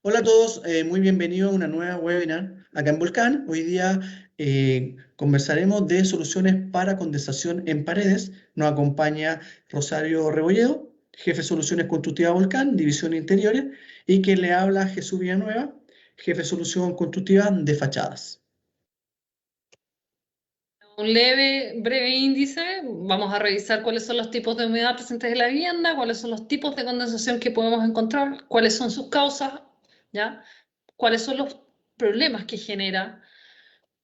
Hola a todos, muy bienvenidos a una nueva webinar acá en Volcán. Hoy día conversaremos de soluciones para condensación en paredes. Nos acompaña Rosario Rebolledo, jefe de soluciones constructivas Volcán, división interiores, y quien le habla Jesús Villanueva, jefe de solución constructiva de fachadas. Un leve, breve índice, vamos a revisar cuáles son los tipos de humedad presentes en la vivienda, cuáles son los tipos de condensación que podemos encontrar, cuáles son sus causas, ¿ya? Cuáles son los problemas que genera,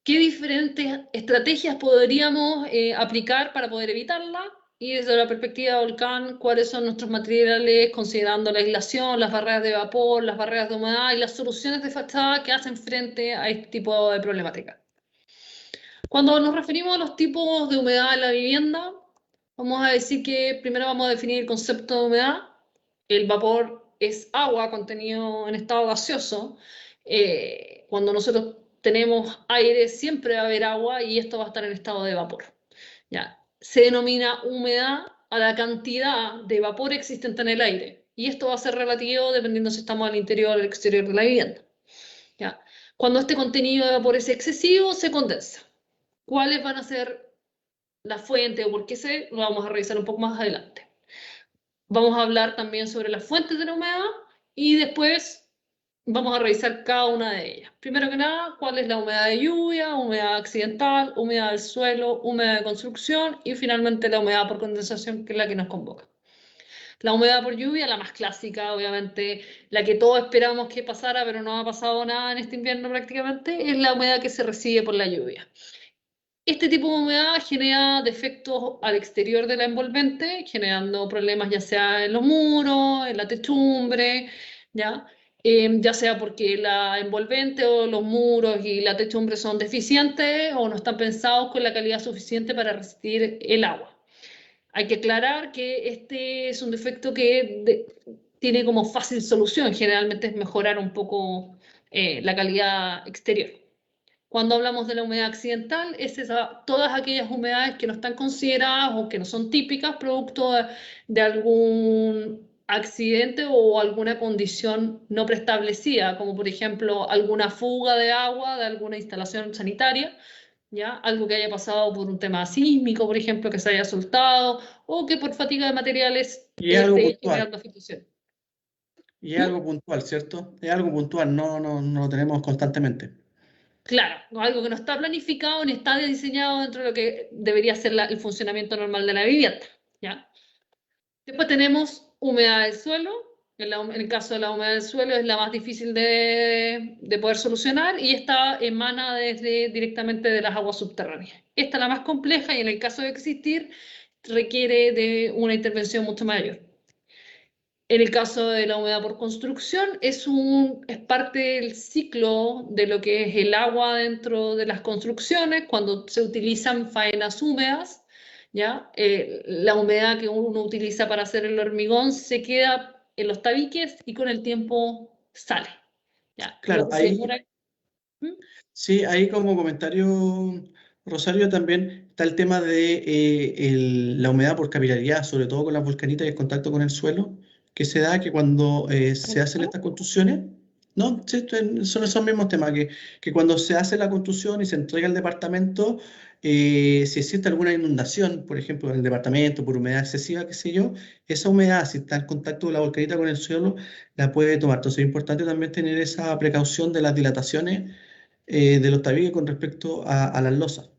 qué diferentes estrategias podríamos aplicar para poder evitarla y desde la perspectiva de Volcán, cuáles son nuestros materiales considerando la aislación, las barreras de vapor, las barreras de humedad y las soluciones de fachada que hacen frente a este tipo de problemática. Cuando nos referimos a los tipos de humedad en la vivienda, vamos a decir que primero vamos a definir el concepto de humedad. El vapor es agua contenido en estado gaseoso. Cuando nosotros tenemos aire, siempre va a haber agua y esto va a estar en estado de vapor. ¿Ya? Se denomina humedad a la cantidad de vapor existente en el aire. Y esto va a ser relativo dependiendo si estamos al interior o al exterior de la vivienda. ¿Ya? Cuando este contenido de vapor es excesivo, se condensa. ¿Cuáles van a ser las fuentes o por qué lo vamos a revisar un poco más adelante? Vamos a hablar también sobre las fuentes de la humedad y después vamos a revisar cada una de ellas. Primero que nada, cuál es la humedad de lluvia, humedad accidental, humedad del suelo, humedad de construcción y finalmente la humedad por condensación, que es la que nos convoca. La humedad por lluvia, la más clásica, obviamente, la que todos esperamos que pasara, pero no ha pasado nada en este invierno prácticamente, es la humedad que se recibe por la lluvia. Este tipo de humedad genera defectos al exterior de la envolvente, generando problemas ya sea en los muros, en la techumbre, ¿ya? Ya sea porque la envolvente o los muros y la techumbre son deficientes o no están pensados con la calidad suficiente para resistir el agua. Hay que aclarar que este es un defecto que tiene como fácil solución, generalmente es mejorar un poco la calidad exterior. Cuando hablamos de la humedad accidental, todas aquellas humedades que no están consideradas o que no son típicas producto de algún accidente o alguna condición no preestablecida, como por ejemplo alguna fuga de agua de alguna instalación sanitaria, ¿ya? Algo que haya pasado por un tema sísmico, por ejemplo, que se haya soltado, o que por fatiga de materiales Y es algo esté puntual, generando afectación. y es ¿Mm? algo puntual, ¿cierto? Es algo puntual, no lo tenemos constantemente. Claro, algo que no está planificado ni está diseñado dentro de lo que debería ser el funcionamiento normal de la vivienda, ¿ya? Después tenemos humedad del suelo. En el caso de la humedad del suelo es la más difícil de poder solucionar y esta emana directamente de las aguas subterráneas. Esta es la más compleja y en el caso de existir requiere de una intervención mucho mayor. En el caso de la humedad por construcción, es parte del ciclo de lo que es el agua dentro de las construcciones, cuando se utilizan faenas húmedas, ¿ya? La humedad que uno utiliza para hacer el hormigón se queda en los tabiques y con el tiempo sale, ¿ya? Lo Claro, que se ahí demora. ¿Mm? sí, ahí como comentario, Rosario, también está el tema de la humedad por capilaridad, sobre todo con las volcanitas y el contacto con el suelo, que se da que cuando se hacen estas construcciones, ¿no? Sí, son esos mismos temas, que cuando se hace la construcción y se entrega el departamento, si existe alguna inundación, por ejemplo, en el departamento por humedad excesiva, qué sé yo, esa humedad, si está en contacto de la volcanita con el suelo, la puede tomar. Entonces es importante también tener esa precaución de las dilataciones de los tabiques con respecto a las losas.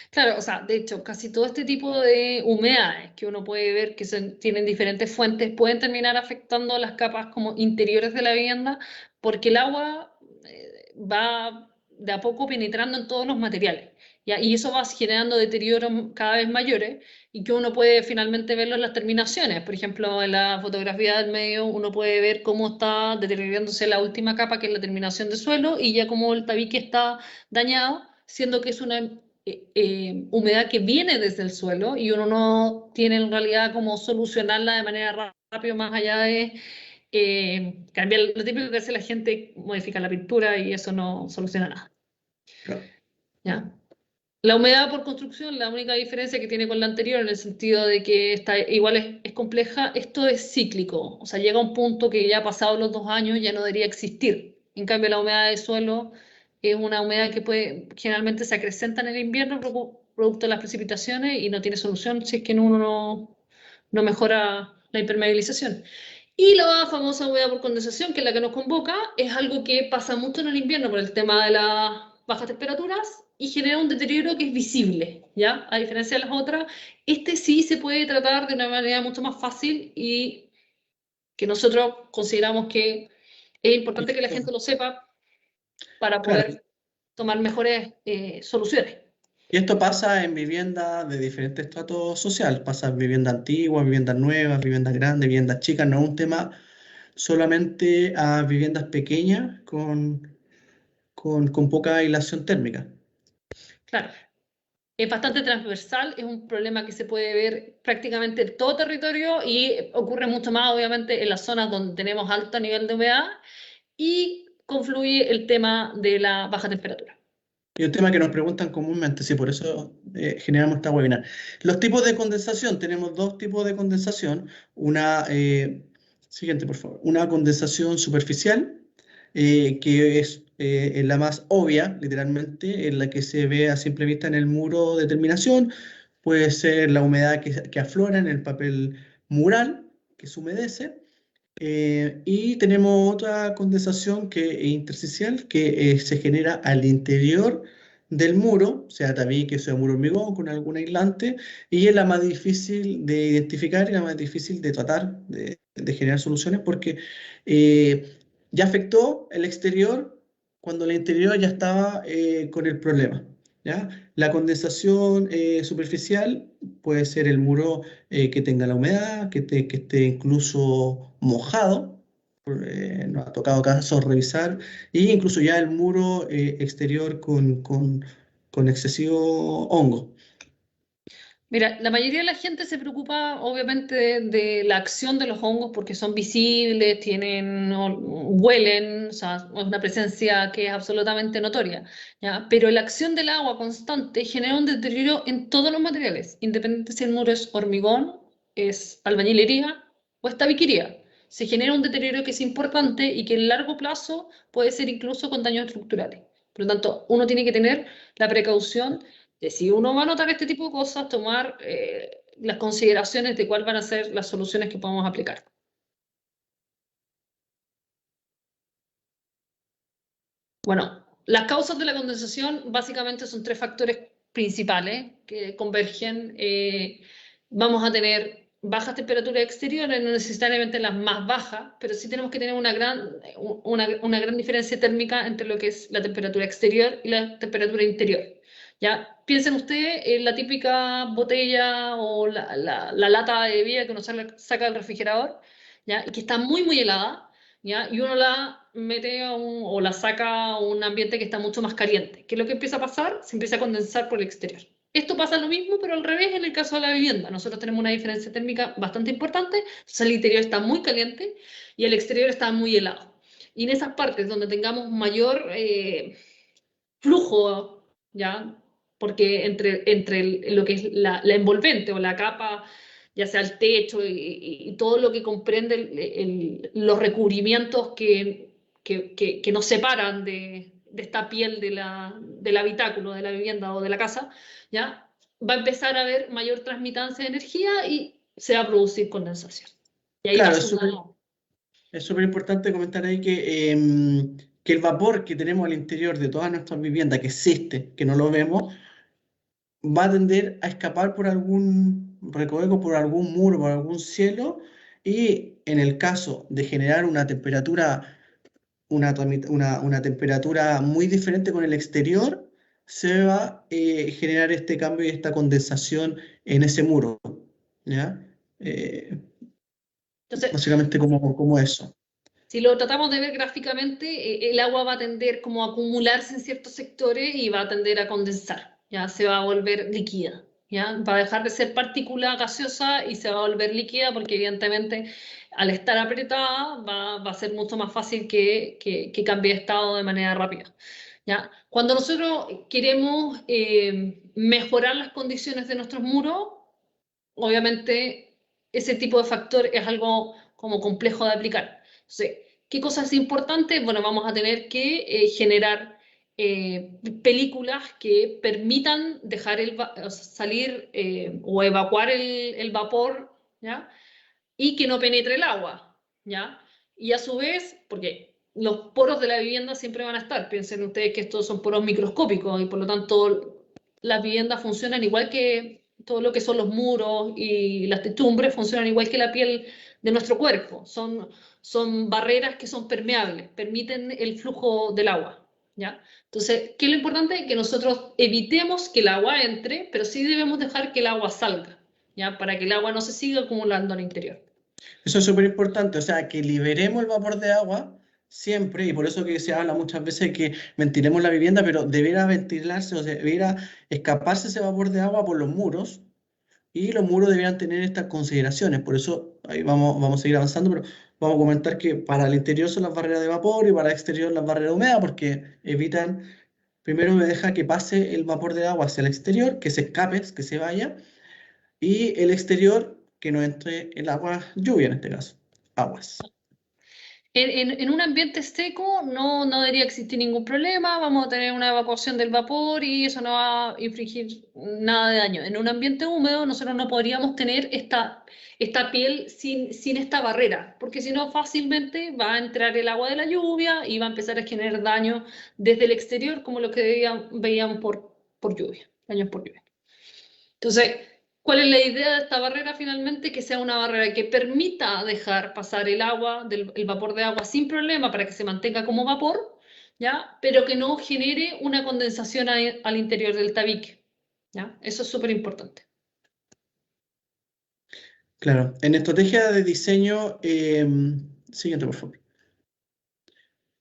Claro, o sea, de hecho, casi todo este tipo de humedades que uno puede ver que tienen diferentes fuentes pueden terminar afectando las capas como interiores de la vivienda porque el agua va de a poco penetrando en todos los materiales, ¿ya? Y eso va generando deterioros cada vez mayores y que uno puede finalmente verlo en las terminaciones. Por ejemplo, en la fotografía del medio uno puede ver cómo está deteriorándose la última capa, que es la terminación de suelo, y ya como el tabique está dañado, siendo que es una humedad que viene desde el suelo y uno no tiene en realidad como solucionarla de manera rápida más allá de cambiar. Lo típico que hace la gente, modifica la pintura y eso no soluciona nada. Claro. ¿Ya? La humedad por construcción, la única diferencia que tiene con la anterior, en el sentido de que está, igual es compleja, esto es cíclico. O sea, llega un punto que ya pasados los 2 años ya no debería existir. En cambio, la humedad del suelo es una humedad que puede, generalmente se acrecenta en el invierno producto de las precipitaciones y no tiene solución si es que uno no mejora la impermeabilización. Y la famosa humedad por condensación, que es la que nos convoca, es algo que pasa mucho en el invierno por el tema de las bajas temperaturas y genera un deterioro que es visible, ¿ya? A diferencia de las otras, este sí se puede tratar de una manera mucho más fácil y que nosotros consideramos que es Y importante que la esto, gente lo sepa para claro, poder tomar mejores soluciones. y esto pasa en viviendas de diferentes estratos social, pasa en viviendas antiguas, viviendas nuevas, viviendas grandes, viviendas chicas, no es un tema solamente a viviendas pequeñas con poca aislación térmica. Claro, es bastante transversal, es un problema que se puede ver prácticamente en todo territorio y ocurre mucho más, obviamente, en las zonas donde tenemos alto nivel de humedad y confluye el tema de la baja temperatura. Y un tema que nos preguntan comúnmente, sí, por eso generamos esta webinar. Los tipos de condensación, tenemos dos tipos de condensación. Una, siguiente por favor, una condensación superficial, que es la más obvia, literalmente, en la que se ve a simple vista en el muro de terminación. Puede ser la humedad que aflora en el papel mural, que se humedece. Y tenemos otra condensación que es intersticial, que se genera al interior del muro, sea tabique, sea muro hormigón, con algún aislante, y es la más difícil de identificar y la más difícil de tratar, de generar soluciones, porque ya afectó el exterior cuando el interior ya estaba con el problema. ¿Ya? La condensación superficial puede ser el muro que tenga la humedad, que esté incluso mojado. Nos ha tocado casos revisar, y incluso ya el muro exterior con excesivo hongo. Mira, la mayoría de la gente se preocupa obviamente de la acción de los hongos porque son visibles, huelen, o sea, es una presencia que es absolutamente notoria, ¿ya? Pero la acción del agua constante genera un deterioro en todos los materiales, independiente si el muro es hormigón, es albañilería o es tabiquería. Se genera un deterioro que es importante y que en largo plazo puede ser incluso con daños estructurales. Por lo tanto, uno tiene que tener la precaución de si uno va a notar este tipo de cosas, tomar las consideraciones de cuáles van a ser las soluciones que podemos aplicar. Bueno, las causas de la condensación básicamente son tres factores principales que convergen. Vamos a tener bajas temperaturas exteriores, no necesariamente las más bajas, pero sí tenemos que tener una gran diferencia térmica entre lo que es la temperatura exterior y la temperatura interior. ¿Ya? Piensen ustedes en la típica botella o la lata de bebida que uno saca del refrigerador, ¿ya? Y que está muy, muy helada, ¿ya? Y uno la mete o la saca a un ambiente que está mucho más caliente. ¿Qué es lo que empieza a pasar? Se empieza a condensar por el exterior. Esto pasa lo mismo, pero al revés en el caso de la vivienda. Nosotros tenemos una diferencia térmica bastante importante, entonces el interior está muy caliente y el exterior está muy helado. Y en esas partes donde tengamos mayor flujo, ¿ya? Porque entre lo que es la envolvente o la capa, ya sea el techo y todo lo que comprende los recubrimientos que nos separan de esta piel del habitáculo, de la vivienda o de la casa, ¿ya? Va a empezar a haber mayor transmitancia de energía y se va a producir condensación. Y ahí va a Claro, sumar. es súper importante comentar ahí que el vapor que tenemos al interior de todas nuestras viviendas, que existe, que no lo vemos, va a tender a escapar por algún recoveco, por algún muro, por algún cielo, y en el caso de generar una temperatura, una temperatura muy diferente con el exterior, se va a generar este cambio y esta condensación en ese muro, ¿ya? Entonces, Básicamente como eso. si lo tratamos de ver gráficamente, el agua va a tender como a acumularse en ciertos sectores y va a tender a condensar, ya se va a volver líquida. ¿ya? Va a dejar de ser partícula gaseosa y se va a volver líquida porque evidentemente al estar apretada va a ser mucho más fácil que cambie de estado de manera rápida, ¿ya? Cuando nosotros queremos mejorar las condiciones de nuestros muros, obviamente ese tipo de factor es algo como complejo de aplicar. Entonces, ¿qué cosa es importante? Bueno, vamos a tener que generar películas que permitan dejar o sea, salir o evacuar el vapor, ¿ya? Y que no penetre el agua, ¿ya? Y a su vez, porque los poros de la vivienda siempre van a estar, piensen ustedes que estos son poros microscópicos y por lo tanto las viviendas funcionan igual que todo lo que son los muros y las techumbres, funcionan igual que la piel de nuestro cuerpo, son barreras que son permeables, permiten el flujo del agua, ¿ya? Entonces, ¿qué es lo importante? Que nosotros evitemos que el agua entre, pero sí debemos dejar que el agua salga, ¿ya? Para que el agua no se siga acumulando al interior. Eso es súper importante, o sea, que liberemos el vapor de agua siempre, y por eso que se habla muchas veces que ventilemos la vivienda, pero debiera ventilarse, o sea, debiera escaparse ese vapor de agua por los muros, y los muros deberían tener estas consideraciones. Por eso ahí vamos a seguir avanzando, pero vamos a comentar que para el interior son las barreras de vapor y para el exterior las barreras de humedad, porque evitan, primero me deja que pase el vapor de agua hacia el exterior, que se escape, que se vaya, y el exterior que no entre el agua, lluvia en este caso, aguas. En un ambiente seco no debería existir ningún problema, vamos a tener una evacuación del vapor y eso no va a infligir nada de daño. En un ambiente húmedo nosotros no podríamos tener esta piel sin esta barrera, porque si no fácilmente va a entrar el agua de la lluvia y va a empezar a generar daño desde el exterior, como lo que veíamos por lluvia, daños por lluvia. Entonces, ¿cuál es la idea de esta barrera finalmente? Que sea una barrera que permita dejar pasar el agua, el vapor de agua sin problema para que se mantenga como vapor, ¿ya? Pero que no genere una condensación al interior del tabique, ¿ya? Eso es súper importante. Claro, en estrategia de diseño, siguiente por favor.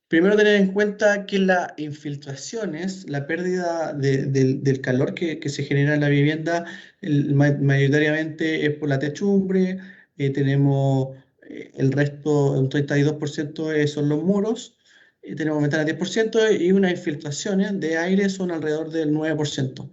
Primero tener en cuenta que las infiltraciones, la pérdida del calor que se genera en la vivienda, mayoritariamente es por la techumbre, tenemos el resto, un 32% son los muros, tenemos ventanas 10% y unas infiltraciones de aire son alrededor del 9%.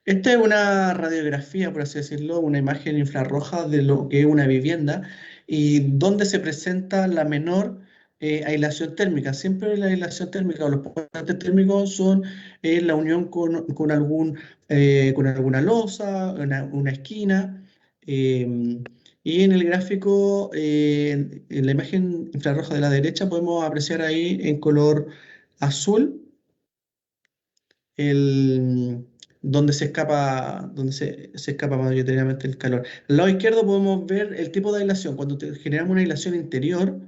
Esta es una radiografía, por así decirlo, una imagen infrarroja de lo que es una vivienda y donde se presenta la menor aislación térmica. Siempre la aislación térmica o los puentes térmicos son la unión con alguna losa, una esquina. Y en el gráfico, en la imagen infrarroja de la derecha, podemos apreciar ahí en color azul el, donde se escapa mayoritariamente el calor. Al lado izquierdo podemos ver el tipo de aislación, cuando generamos una aislación interior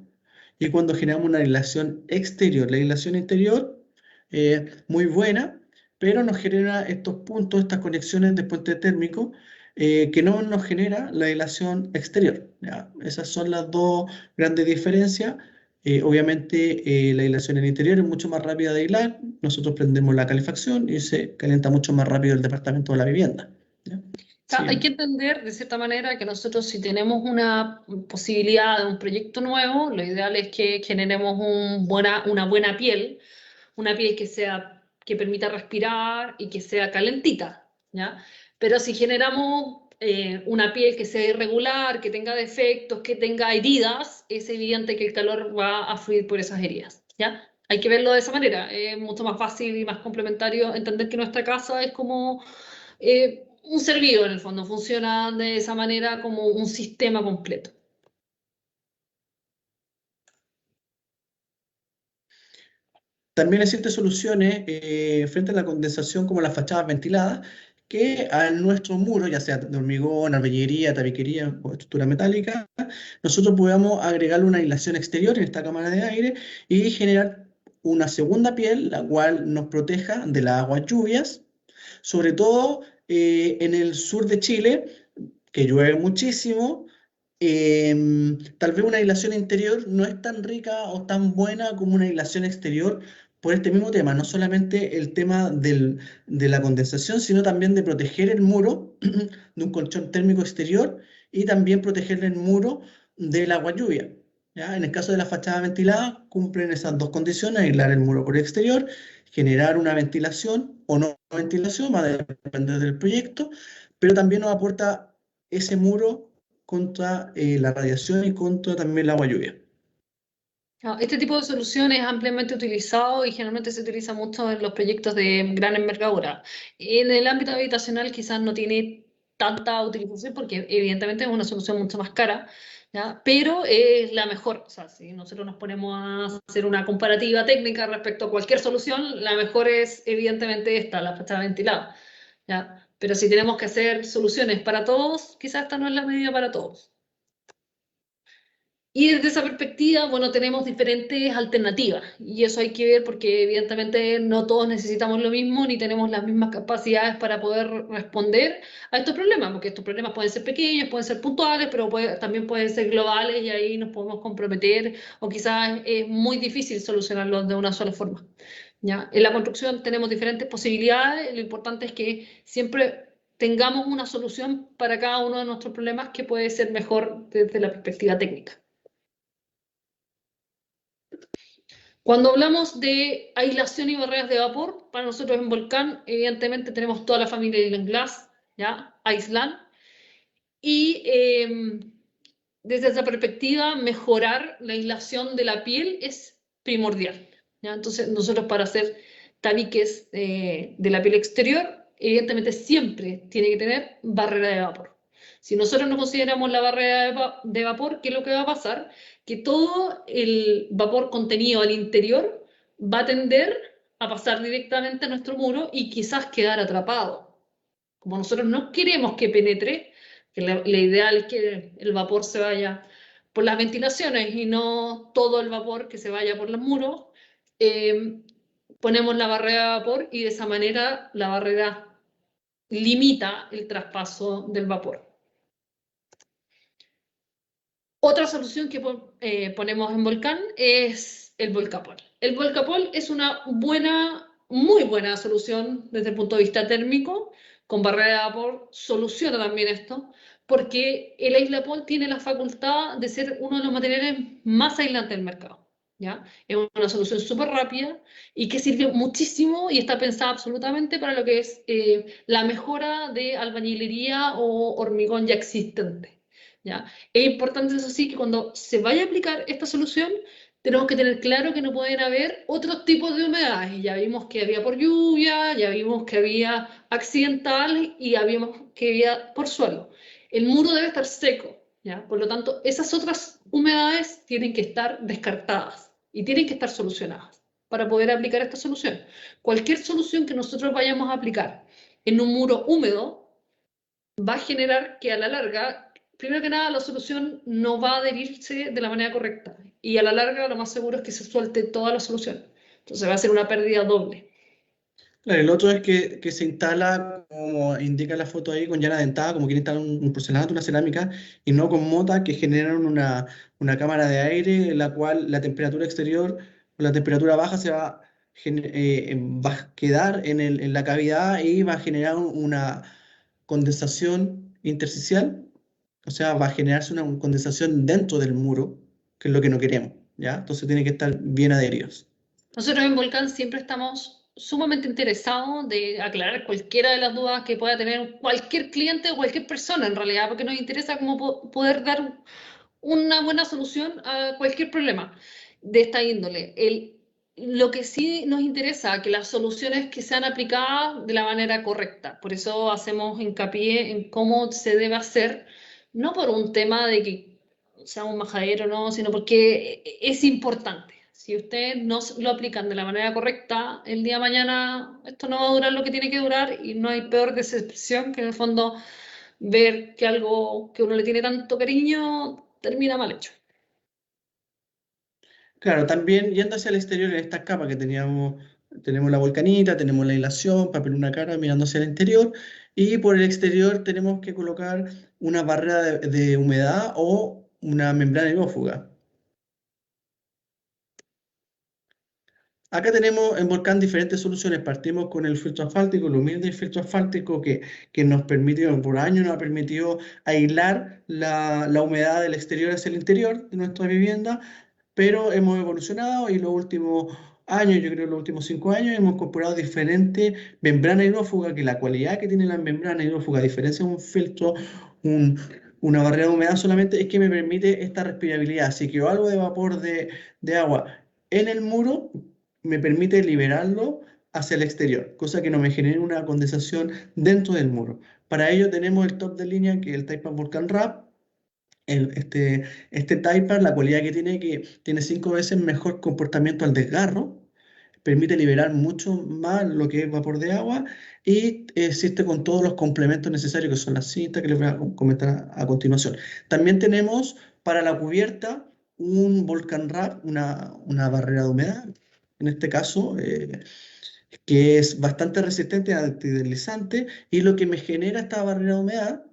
y cuando generamos una aislación exterior. La aislación interior muy buena, pero nos genera estos puntos, estas conexiones de puente térmico, que no nos genera la aislación exterior. ¿Ya? Esas son las dos grandes diferencias. Obviamente la aislación en el interior es mucho más rápida de aislar. Nosotros prendemos la calefacción y se calienta mucho más rápido el departamento o la vivienda. ¿Ya? Sea, hay Sí. que entender de cierta manera que nosotros si tenemos una posibilidad de un proyecto nuevo, lo ideal es que generemos una buena piel, una piel que permita respirar y que sea calentita, ¿ya? Pero si generamos una piel que sea irregular, que tenga defectos, que tenga heridas, es evidente que el calor va a fluir por esas heridas, ¿ya? Hay que verlo de esa manera. Es mucho más fácil y más complementario entender que nuestra casa es como un ser vivo en el fondo, funciona de esa manera como un sistema completo. También existen soluciones frente a la condensación como las fachadas ventiladas, que a nuestro muro, ya sea de hormigón, albañilería, tabiquería o estructura metálica, nosotros podamos agregarle una aislación exterior en esta cámara de aire y generar una segunda piel, la cual nos proteja de las aguas lluvias, sobre todo en el sur de Chile, que llueve muchísimo. Tal vez una aislación interior no es tan rica o tan buena como una aislación exterior por este mismo tema, no solamente el tema de la condensación, sino también de proteger el muro de un colchón térmico exterior y también proteger el muro del agua lluvia. ¿Ya? En el caso de la fachada ventilada, cumplen esas dos condiciones: aislar el muro por exterior, generar una ventilación o no ventilación, va a depender del proyecto, pero también nos aporta ese muro contra la radiación y contra también el agua lluvia. Este tipo de solución es ampliamente utilizado y generalmente se utiliza mucho en los proyectos de gran envergadura. En el ámbito habitacional quizás no tiene tanta utilización porque evidentemente es una solución mucho más cara, ¿ya? Pero es la mejor. O sea, si nosotros nos ponemos a hacer una comparativa técnica respecto a cualquier solución, la mejor es evidentemente esta, la fachada ventilada, ¿ya? Pero si tenemos que hacer soluciones para todos, quizás esta no es la medida para todos. Y desde esa perspectiva, bueno, tenemos diferentes alternativas y eso hay que ver porque evidentemente no todos necesitamos lo mismo ni tenemos las mismas capacidades para poder responder a estos problemas, porque estos problemas pueden ser pequeños, pueden ser puntuales, pero también pueden ser globales y ahí nos podemos comprometer o quizás es muy difícil solucionarlos de una sola forma. ¿Ya? En la construcción tenemos diferentes posibilidades, lo importante es que siempre tengamos una solución para cada uno de nuestros problemas que puede ser mejor desde la perspectiva técnica. Cuando hablamos de aislación y barreras de vapor, para nosotros en Volcán, evidentemente tenemos toda la familia de Island Glass, ¿ya? Aislan. Y desde esa perspectiva, mejorar la aislación de la piel es primordial, ¿ya? Entonces, nosotros para hacer tabiques de la piel exterior, evidentemente siempre tiene que tener barrera de vapor. Si nosotros no consideramos la barrera de vapor, ¿qué es lo que va a pasar? Que todo el vapor contenido al interior va a tender a pasar directamente a nuestro muro y quizás quedar atrapado. Como nosotros no queremos que penetre, que la ideal es que el vapor se vaya por las ventilaciones y no todo el vapor que se vaya por los muros, eh, ponemos la barrera de vapor y de esa manera la barrera limita el traspaso del vapor. Otra solución que ponemos en Volcán es el Volcapol. El Volcapol es una muy buena solución desde el punto de vista térmico. Con barrera de vapor soluciona también esto, porque el Aislapol tiene la facultad de ser uno de los materiales más aislantes del mercado. ¿Ya? Es una solución súper rápida y que sirve muchísimo y está pensada absolutamente para lo que es la mejora de albañilería o hormigón ya existente. ¿Ya? Es importante, eso sí, que cuando se vaya a aplicar esta solución, tenemos que tener claro que no pueden haber otros tipos de humedades. Ya vimos que había por lluvia, ya vimos que había accidental y habíamos que había por suelo. El muro debe estar seco, ¿ya? Por lo tanto, esas otras humedades tienen que estar descartadas y tienen que estar solucionadas para poder aplicar esta solución. Cualquier solución que nosotros vayamos a aplicar en un muro húmedo va a generar que a la larga, primero que nada, la solución no va a adherirse de la manera correcta y a la larga lo más seguro es que se suelte toda la solución. Entonces va a ser una pérdida doble. Claro, el otro es que se instala, como indica la foto ahí, con llana dentada, como quien instala un porcelanato, una cerámica, y no con mota, que generan una cámara de aire en la cual la temperatura exterior o la temperatura baja va a quedar en la cavidad y va a generar una condensación intersticial, o sea, va a generarse una condensación dentro del muro, que es lo que no queremos, ¿ya? Entonces tiene que estar bien adheridos. Nosotros en Volcán siempre estamos sumamente interesados de aclarar cualquiera de las dudas que pueda tener cualquier cliente o cualquier persona en realidad, porque nos interesa cómo poder dar una buena solución a cualquier problema de esta índole. Lo que sí nos interesa, que las soluciones que sean aplicadas de la manera correcta. Por eso hacemos hincapié en cómo se debe hacer, no por un tema de que sea un majadero, no, sino porque es importante. Si ustedes no lo aplican de la manera correcta, el día de mañana esto no va a durar lo que tiene que durar y no hay peor decepción que en el fondo ver que algo que uno le tiene tanto cariño termina mal hecho. Claro, también yendo hacia el exterior en estas capas que tenemos la volcanita, tenemos la aislación, papel una cara mirando hacia el interior, y por el exterior tenemos que colocar una barrera de humedad o una membrana hidrófuga. Acá tenemos en Volcán diferentes soluciones. Partimos con el filtro asfáltico, el humilde filtro asfáltico que nos permitió, por años nos ha permitido aislar la humedad del exterior hacia el interior de nuestra vivienda, pero hemos evolucionado y los últimos años, yo creo los últimos 5 años, hemos incorporado diferentes membranas hidrófugas, que la cualidad que tiene la membrana hidrófuga, a diferencia de un filtro, un- una barrera de humedad solamente, es que me permite esta respirabilidad. Si quedó algo de vapor de agua en el muro, me permite liberarlo hacia el exterior, cosa que no me genere una condensación dentro del muro. Para ello tenemos el top de línea, que es el Taipan Volcan Wrap. Este Taipan, la cualidad que tiene 5 veces mejor comportamiento al desgarro, permite liberar mucho más lo que es vapor de agua y existe con todos los complementos necesarios, que son las cintas que les voy a comentar a continuación. También tenemos para la cubierta un Volcan Wrap, una barrera de humedad, en este caso, que es bastante resistente, antideslizante, y lo que me genera esta barrera de humedad,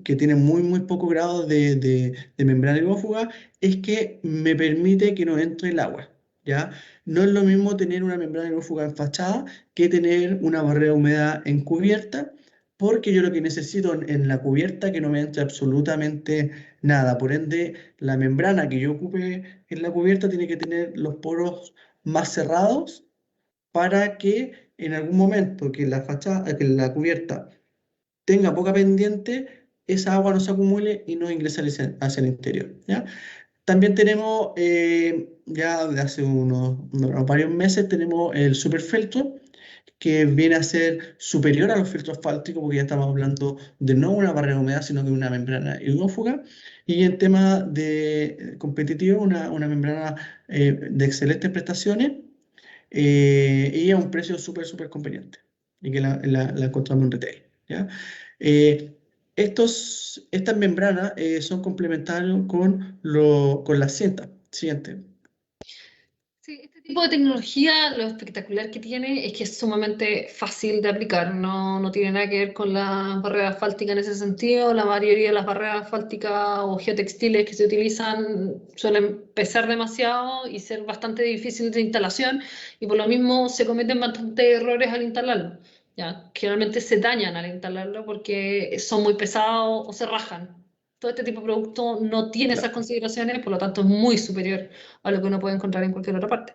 que tiene muy poco grado de membrana hidrófuga, es que me permite que no entre el agua, ¿ya? No es lo mismo tener una membrana hidrófuga en fachada que tener una barrera de humedad en cubierta, porque yo lo que necesito en la cubierta que no me entre absolutamente nada. Por ende, la membrana que yo ocupe en la cubierta tiene que tener los poros más cerrados para que en algún momento que la fachada, que la cubierta tenga poca pendiente, esa agua no se acumule y no ingrese hacia el interior, ¿ya? También tenemos, ya de hace unos varios meses, tenemos el superfeltro, que viene a ser superior a los filtros asfálticos, porque ya estamos hablando de no una barrera de humedad, sino de una membrana hidrófuga. Y en tema de competitivo, una membrana de excelentes prestaciones, y a un precio súper conveniente, y que la encontramos en retail, ¿ya? Eh, estas membranas son complementarios con la cinta. Siguiente. Sí, este tipo de tecnología, lo espectacular que tiene es que es sumamente fácil de aplicar, no tiene nada que ver con la barrera asfáltica en ese sentido. La mayoría de las barreras asfálticas o geotextiles que se utilizan suelen pesar demasiado y ser bastante difíciles de instalación, y por lo mismo se cometen bastantes errores al instalarlo. Ya, generalmente se dañan al instalarlo porque son muy pesados o se rajan. Todo este tipo de producto no tiene esas Claro. consideraciones, por lo tanto es muy superior a lo que uno puede encontrar en cualquier otra parte.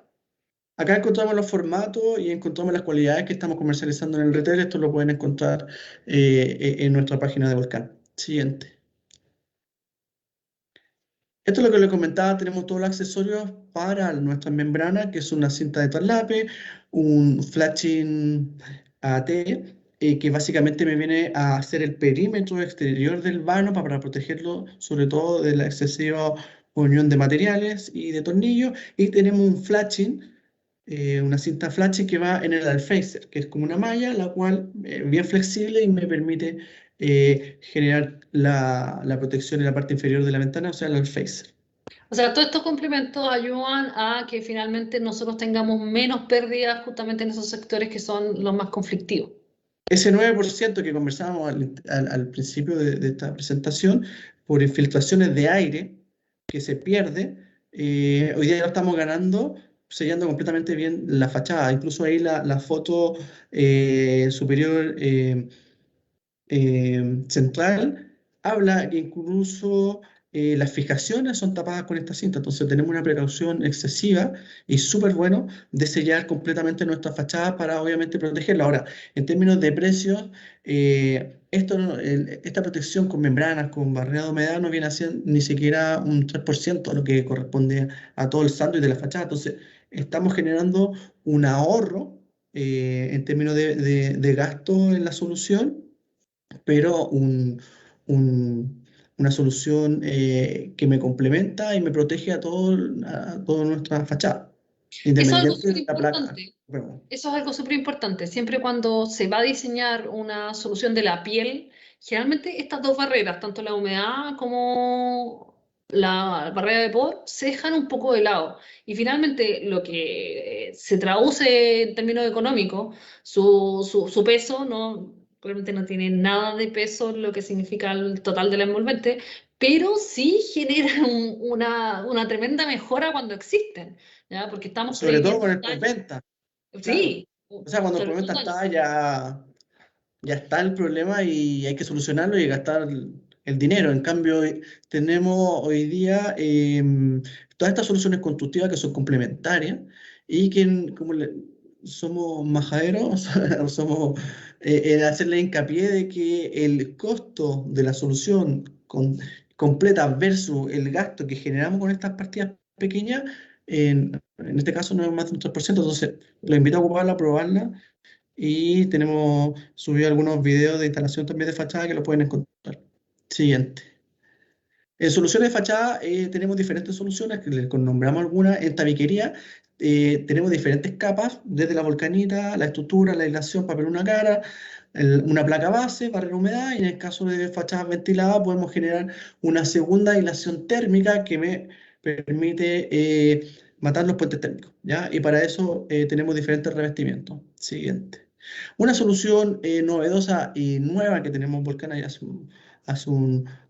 Acá encontramos los formatos y encontramos las cualidades que estamos comercializando en el retail. Esto lo pueden encontrar en nuestra página de Volcán. Siguiente. Esto es lo que les comentaba, tenemos todos los accesorios para nuestras membranas, que es una cinta de traslape, un flashing AT, que básicamente me viene a hacer el perímetro exterior del vano para protegerlo, sobre todo de la excesiva unión de materiales y de tornillos. Y tenemos un flashing, una cinta flashing que va en el alféizar, que es como una malla, la cual es bien flexible y me permite generar la protección en la parte inferior de la ventana, o sea, el alféizar. O sea, todos estos complementos ayudan a que finalmente nosotros tengamos menos pérdidas justamente en esos sectores que son los más conflictivos. Ese 9% que conversábamos al principio de esta presentación, por infiltraciones de aire que se pierde, hoy día lo estamos ganando sellando completamente bien la fachada. Incluso ahí la foto superior central habla que incluso las fijaciones son tapadas con esta cinta. Entonces tenemos una precaución excesiva y súper bueno de sellar completamente nuestra fachada para obviamente protegerla. Ahora, en términos de precios, esta protección con membranas, con barrera de humedad, no viene a ser ni siquiera un 3% a lo que corresponde a todo el sándwich de la fachada. Entonces, estamos generando un ahorro en términos de gasto en la solución, pero una solución que me complementa y me protege a toda nuestra fachada, Eso es algo independiente súper de la placa. importante. Bueno, Eso es algo súper importante. Siempre cuando se va a diseñar una solución de la piel, generalmente estas dos barreras, tanto la humedad como la barrera de vapor, se dejan un poco de lado. Y finalmente lo que se traduce en términos económicos, su peso, no, realmente no tiene nada de peso lo que significa el total de la envolvente, pero sí generan una tremenda mejora cuando existen, ¿ya? Porque estamos Sobre todo con previniendo el daños. postventa, claro. Sí, O sea, cuando el sobre todo postventa daños. está, ya está el problema y hay que solucionarlo y gastar el dinero. En cambio, tenemos hoy día todas estas soluciones constructivas que son complementarias y que somos majaderos, somos hacerle hincapié de que el costo de la solución completa versus el gasto que generamos con estas partidas pequeñas, en este caso no es más de un 3%. Entonces lo invito a ocuparla, a probarla, y tenemos subido algunos videos de instalación también de fachada que lo pueden encontrar. Siguiente. En soluciones de fachada tenemos diferentes soluciones, que les nombramos algunas. En tabiquería tenemos diferentes capas, desde la volcanita, la estructura, la aislación, papel una cara, una placa base, barrera de humedad, y en el caso de fachadas ventiladas podemos generar una segunda aislación térmica que me permite matar los puentes térmicos, ¿ya? Y para eso tenemos diferentes revestimientos. Siguiente. Una solución novedosa y nueva que tenemos en Volcana ya hace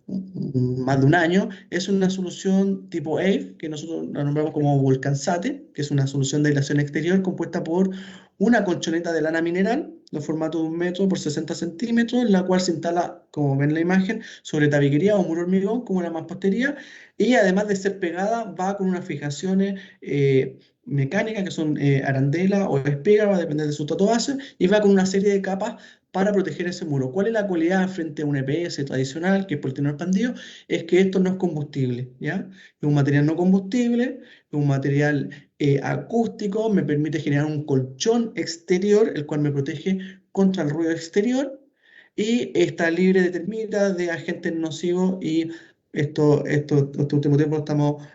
más de un año es una solución tipo AVE, que nosotros la nombramos como Volcansate, que es una solución de aislación exterior compuesta por una colchoneta de lana mineral de formato de 1 metro por 60 centímetros, la cual se instala, como ven en la imagen, sobre tabiquería o muro hormigón, como la mampostería, y además de ser pegada, va con unas fijaciones mecánicas que son arandela o espiga, va a depender de su trato base, y va con una serie de capas para proteger ese muro. ¿Cuál es la cualidad frente a un EPS tradicional, que es poliéster expandido? Es que esto no es combustible, ¿ya? Es un material no combustible, es un material acústico, me permite generar un colchón exterior, el cual me protege contra el ruido exterior, y está libre de termitas, de agentes nocivos, y este último tiempo estamos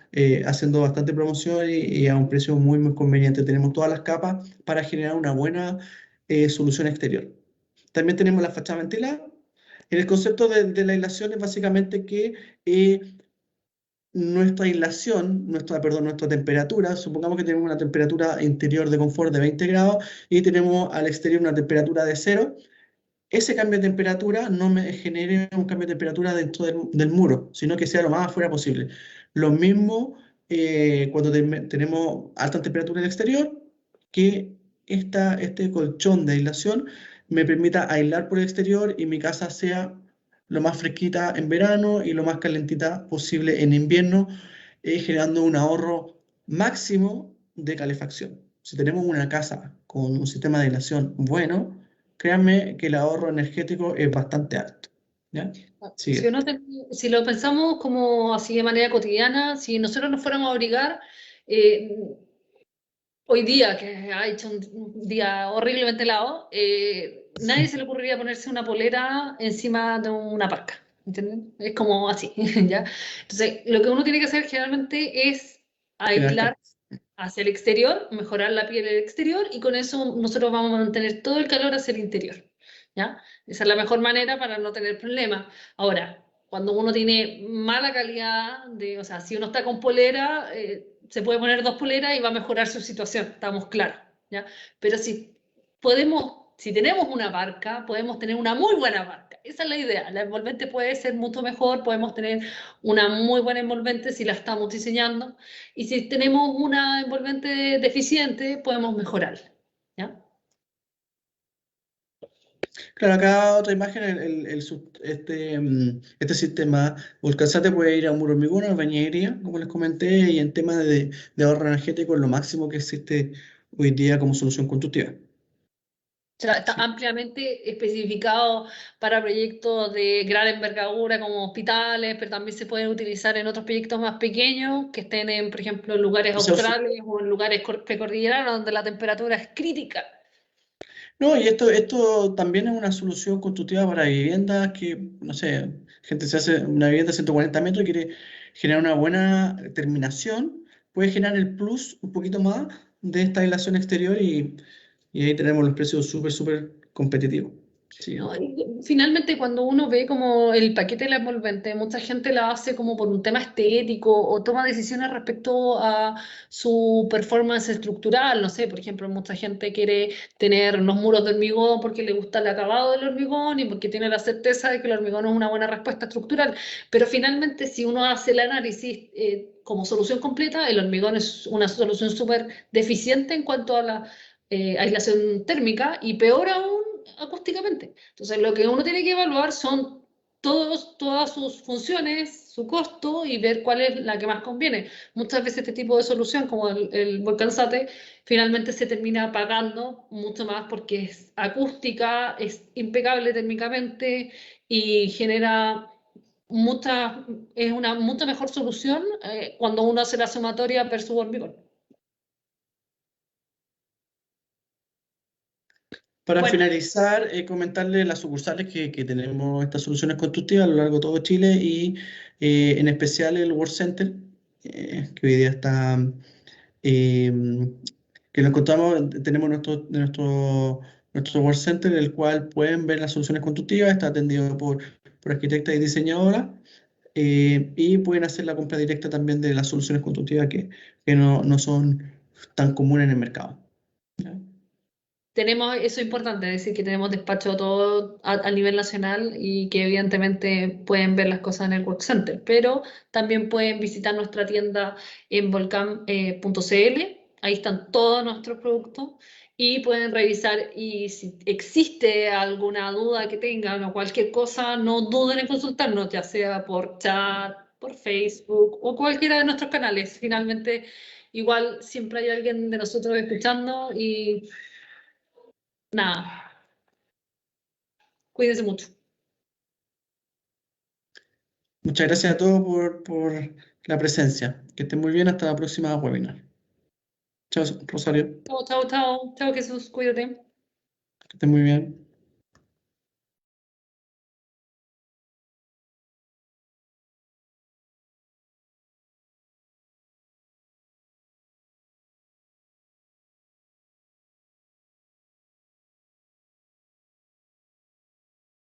haciendo bastante promoción y a un precio muy, muy conveniente. Tenemos todas las capas para generar una buena solución exterior. También tenemos la fachada ventilada. El concepto de la aislación es básicamente que nuestra aislación, nuestra temperatura, supongamos que tenemos una temperatura interior de confort de 20 grados y tenemos al exterior una temperatura de 0. Ese cambio de temperatura no me genere un cambio de temperatura dentro del muro, sino que sea lo más afuera posible. Lo mismo cuando tenemos alta temperatura en el exterior, que este colchón de aislación me permita aislar por el exterior y mi casa sea lo más fresquita en verano y lo más calentita posible en invierno, generando un ahorro máximo de calefacción. Si tenemos una casa con un sistema de aislación bueno, créanme que el ahorro energético es bastante alto. ¿Ya? Si, uno Siguiente. si lo pensamos como así de manera cotidiana, si nosotros nos fuéramos a obligar, eh, hoy día, que ha hecho un día horriblemente helado, nadie se le ocurriría ponerse una polera encima de una parca, ¿entienden? Es como así, ¿ya? Entonces, lo que uno tiene que hacer generalmente es Generar aislar hacia el exterior, mejorar la piel del exterior, y con eso nosotros vamos a mantener todo el calor hacia el interior, ¿ya? Esa es la mejor manera para no tener problemas. Ahora, cuando uno tiene mala calidad de, o sea, si uno está con polera, se puede poner dos poleras y va a mejorar su situación, estamos claros, ¿ya? Pero si tenemos una barca, podemos tener una muy buena barca. Esa es la idea. La envolvente puede ser mucho mejor, podemos tener una muy buena envolvente si la estamos diseñando, y si tenemos una envolvente deficiente, podemos mejorarla, ¿ya? Claro, acá otra imagen, este sistema Volcansate puede ir a un muro hormigón, a bañería, como les comenté, y en tema de ahorro energético es lo máximo que existe hoy día como solución constructiva. O sea, está Sí. ampliamente especificado para proyectos de gran envergadura como hospitales, pero también se pueden utilizar en otros proyectos más pequeños que estén en, por ejemplo, en lugares Y australes o en lugares precordilleranos donde la temperatura es crítica. no, y esto también es una solución constructiva para viviendas que, no sé, gente se hace una vivienda de 140 metros y quiere generar una buena terminación, puede generar el plus un poquito más de esta aislación exterior y ahí tenemos los precios súper, súper competitivos. Sí. No, y finalmente, cuando uno ve como el paquete de la envolvente, mucha gente la hace como por un tema estético o toma decisiones respecto a su performance estructural. No sé, por ejemplo, mucha gente quiere tener unos muros de hormigón porque le gusta el acabado del hormigón y porque tiene la certeza de que el hormigón es una buena respuesta estructural. Pero finalmente, si uno hace el análisis como solución completa, el hormigón es una solución súper deficiente en cuanto a la aislación térmica y peor aún acústicamente. Entonces, lo que uno tiene que evaluar son todas sus funciones, su costo y ver cuál es la que más conviene. Muchas veces este tipo de solución, como el Volcán Sate, finalmente se termina pagando mucho más porque es acústica, es impecable térmicamente y genera es una mucha mejor solución cuando uno hace la sumatoria versus hormigón. Para Bueno, finalizar, comentarle las sucursales que tenemos estas soluciones constructivas a lo largo de todo Chile y en especial el World Center, que hoy día está, eh, que lo encontramos, tenemos nuestro World Center, el cual pueden ver las soluciones constructivas, está atendido por arquitectas y diseñadoras, y pueden hacer la compra directa también de las soluciones constructivas que no son tan comunes en el mercado. ¿Ya? tenemos eso importante, es decir, que tenemos despacho todo a nivel nacional y que evidentemente pueden ver las cosas en el Work Center, pero también pueden visitar nuestra tienda en volcan.cl, ahí están todos nuestros productos y pueden revisar y si existe alguna duda que tengan o cualquier cosa, no duden en consultarnos, ya sea por chat, por Facebook o cualquiera de nuestros canales. Finalmente, igual siempre hay alguien de nosotros escuchando y nada, cuídense mucho. Muchas gracias a todos por la presencia. Que estén muy bien. Hasta la próxima webinar. Chao, Rosario. Chao, chao, chao. Chao, Jesús, cuídate. Que estén muy bien.